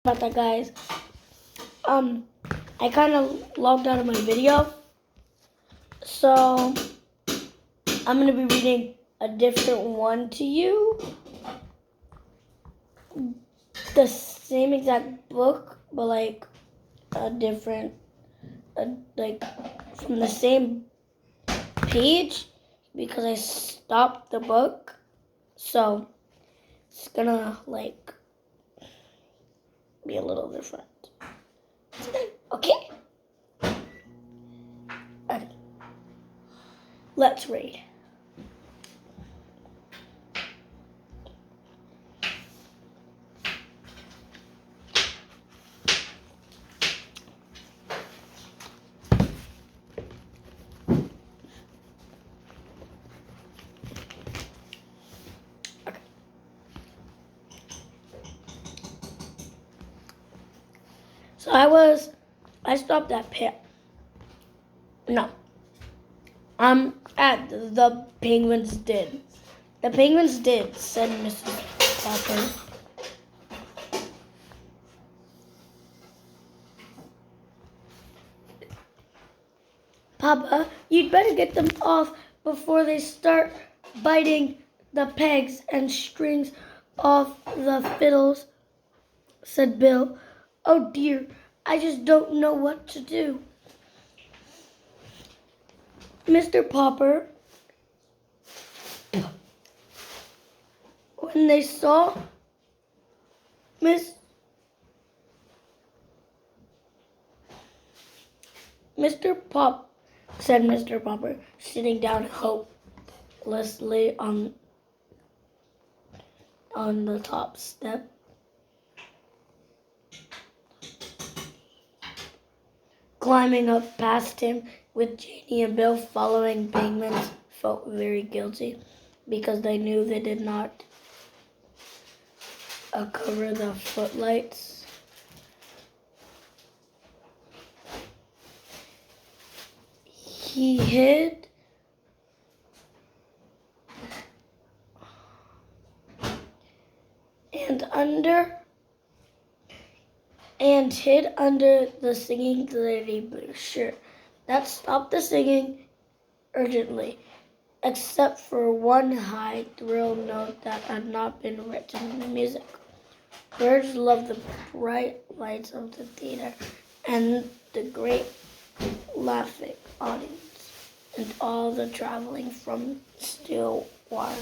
about that, guys. I kind of logged out of my video, so I'm gonna be reading a different one to you. The same exact book, but like a different, like from the same page because I stopped the book, so it's gonna like be a little different. Okay. Okay. Let's read. Okay. So I stopped at No. I'm at the penguins did. The penguins did, said Mrs. Popper. Papa, you'd better get them off before they start biting the pegs and strings off the fiddles, said Bill. Oh dear, I just don't know what to do. Mr. Popper, when they saw Mr. said Mr. Popper, sitting down hopelessly on the top step. Climbing up past him with Janie and Bill following, penguins felt very guilty because they knew they did not cover the footlights. He hid under the singing lady blue shirt. That stopped the singing urgently, except for one high thrill note that had not been written in the music. Birds loved the bright lights of the theater and the great laughing audience and all the traveling from Stillwater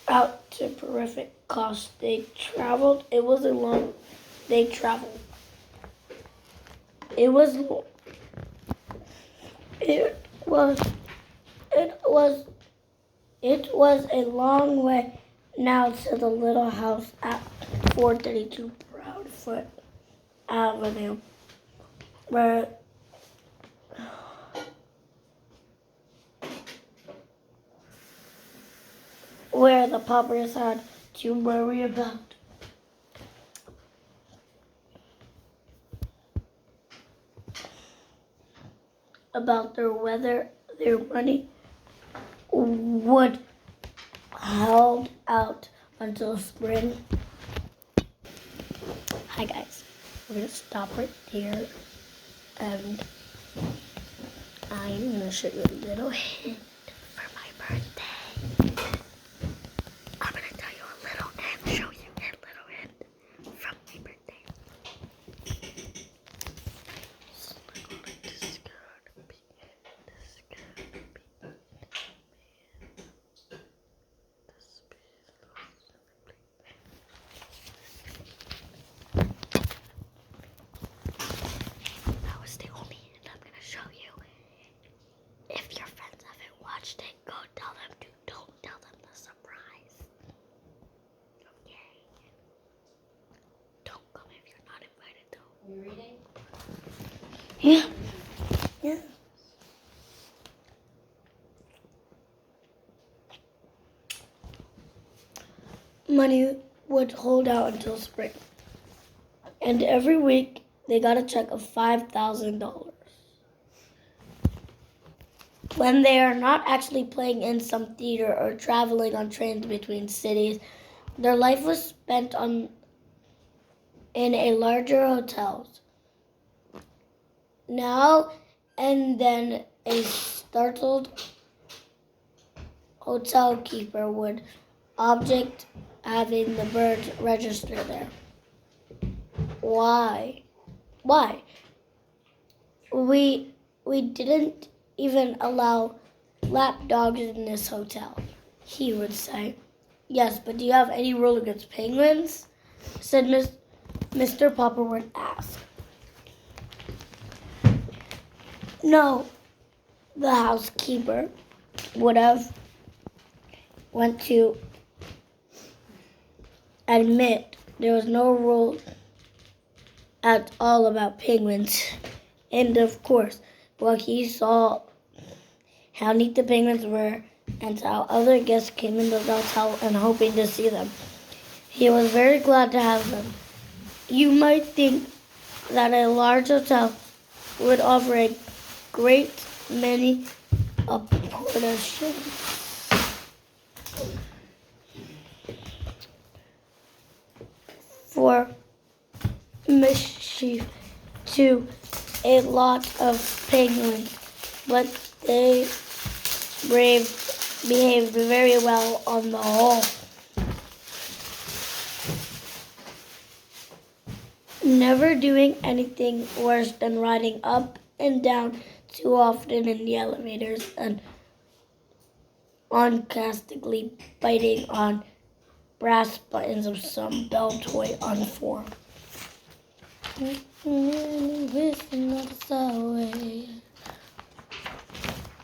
out to Terrific Cost. It was a long a long way now to the little house at 432 Proudfoot Avenue, where the Poppers had to worry about their money would held out until spring. Hi guys, we're gonna stop right here, and I'm gonna show you a little hint for my birthday. I'm gonna tell you a little and show you a little hint from my birthday. That was the only hint I'm gonna show you. If your friends haven't watched it, go tell them to. Don't tell them the surprise. Okay? Don't come if you're not invited though. Are you reading? Yeah. Yeah. Money would hold out until spring. And every week they got a check of $5,000. When they are not actually playing in some theater or traveling on trains between cities, Their life was spent in a larger hotel. Now and then a startled hotel keeper would object having the birds register there. Why? Why? We didn't even allow lap dogs in this hotel, he would say. Yes, but do you have any rule against penguins? Said Mr. Popper would ask. No, the housekeeper would have went to admit there was no rule at all about penguins. And of course, while he saw how neat the penguins were and how other guests came into the hotel and hoping to see them, he was very glad to have them. You might think that a large hotel would offer a great many accommodations for mischief to a lot of penguins, but they behaved very well on the whole. Never doing anything worse than riding up and down too often in the elevators and uncastically biting on brass buttons of some bell toy on form.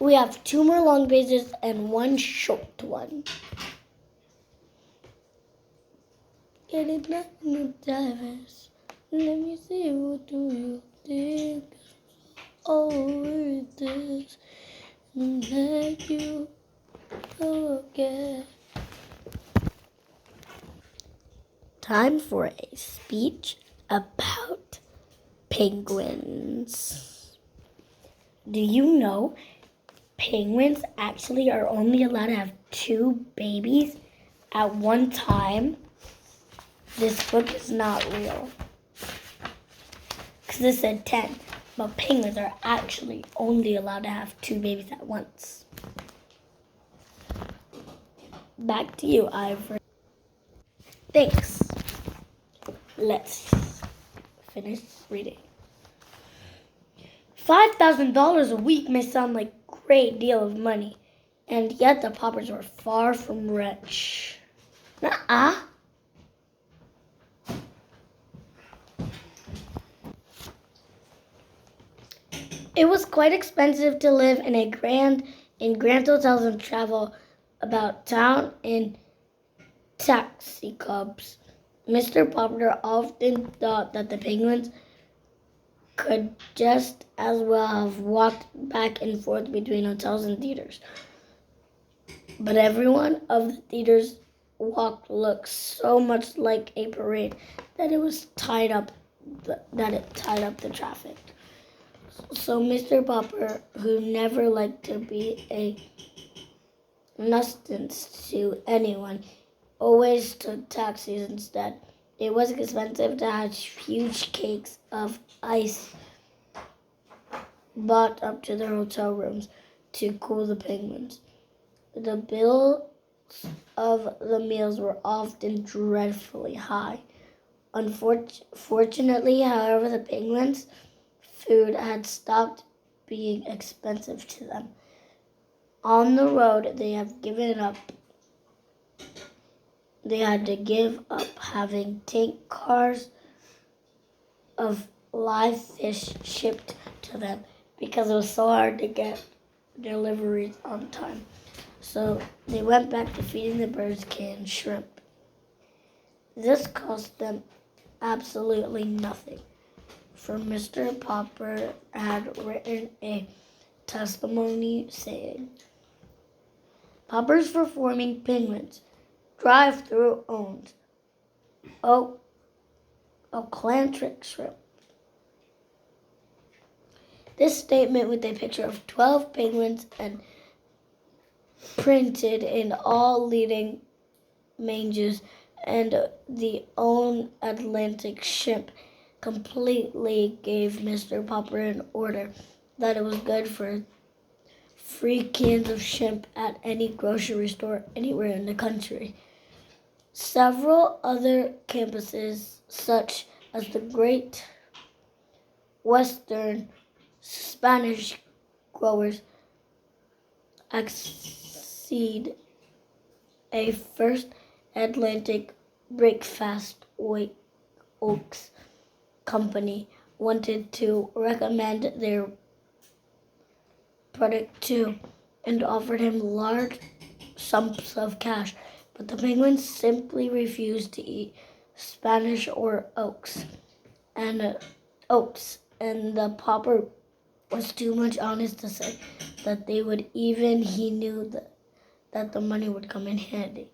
We have 2 more long pages and 1 short one. Get it done, divers. Let me see, what do you think over this? And let you forget. Time for a speech about penguins. Do you know penguins actually are only allowed to have 2 babies at one time? This book is not real, because it said 10, but penguins are actually only allowed to have 2 babies at once. Back to you, Ivory. Thanks. Let's finish reading. $5,000 a week may sound like a great deal of money, and yet the Poppers were far from rich. Nuh-uh. It was quite expensive to live in grand hotels and travel about town in taxicabs. Mr. Popper often thought that the penguins could just as well have walked back and forth between hotels and theaters. But every one of the theaters' walk looked so much like a parade that it tied up the traffic. So Mr. Popper, who never liked to be a nuisance to anyone, always took taxis instead. It was expensive to have huge cakes of ice brought up to their hotel rooms to cool the penguins. The bills of the meals were often dreadfully high. Unfortunately, however, the penguins' food had stopped being expensive to them. On the road, they had to give up having tank cars of live fish shipped to them because it was so hard to get deliveries on time. So they went back to feeding the birds canned shrimp. This cost them absolutely nothing, for Mr. Popper had written a testimony saying, "Poppers for forming penguins. Drive-through owned. Atlantic shrimp." This statement with a picture of 12 penguins and printed in all leading mangas and the own Atlantic ship completely gave Mr. Popper an order that it was good for free cans of shrimp at any grocery store anywhere in the country. Several other campuses, such as the Great Western Spanish Growers, accede a First Atlantic Breakfast Oaks Company wanted to recommend their product too and offered him large sums of cash, but the Penguins simply refused to eat Spanish or and the Popper was too much honest to say that they would. Even he knew that the money would come in handy.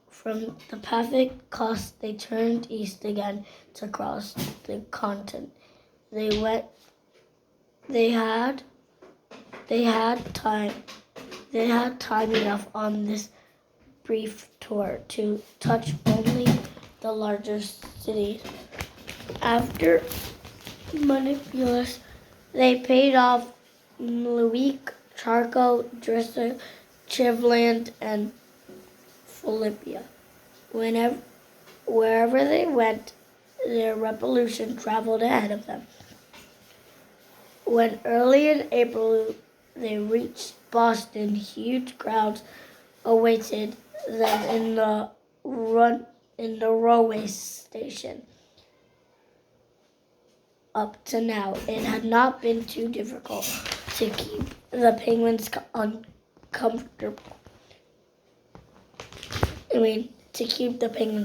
From the Pacific coast, they turned east again to cross the continent. They went. They had time. They had time enough on this brief tour to touch only the larger cities. After Manipulus, they paid off Luik, Charco, Drissa, Chivland, and Philippia. Wherever they went, their revolution traveled ahead of them. When early in April they reached Boston, huge crowds awaited them in the railway station. Up to now, it had not been too difficult to keep the Penguins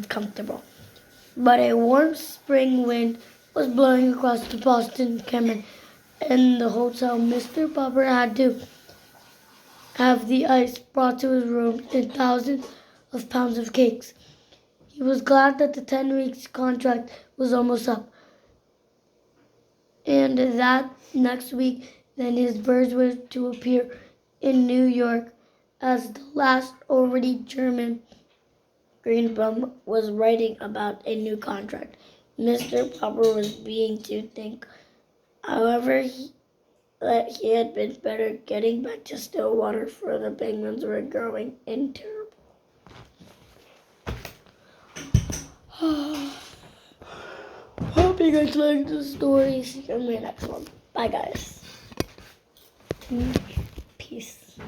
comfortable. But a warm spring wind was blowing across the Boston cabin. In the hotel, Mr. Popper had to have the ice brought to his room and thousands of pounds of cakes. He was glad that the 10 weeks contract was almost up, and that next week then his birds were to appear in New York. As the last already German, Greenbaum was writing about a new contract. Mr. Popper was beginning to think, however, that he had been better getting back to Stillwater, for the Penguins were growing terrible. Hope you guys liked the story. See you in the next one. Bye, guys. Peace.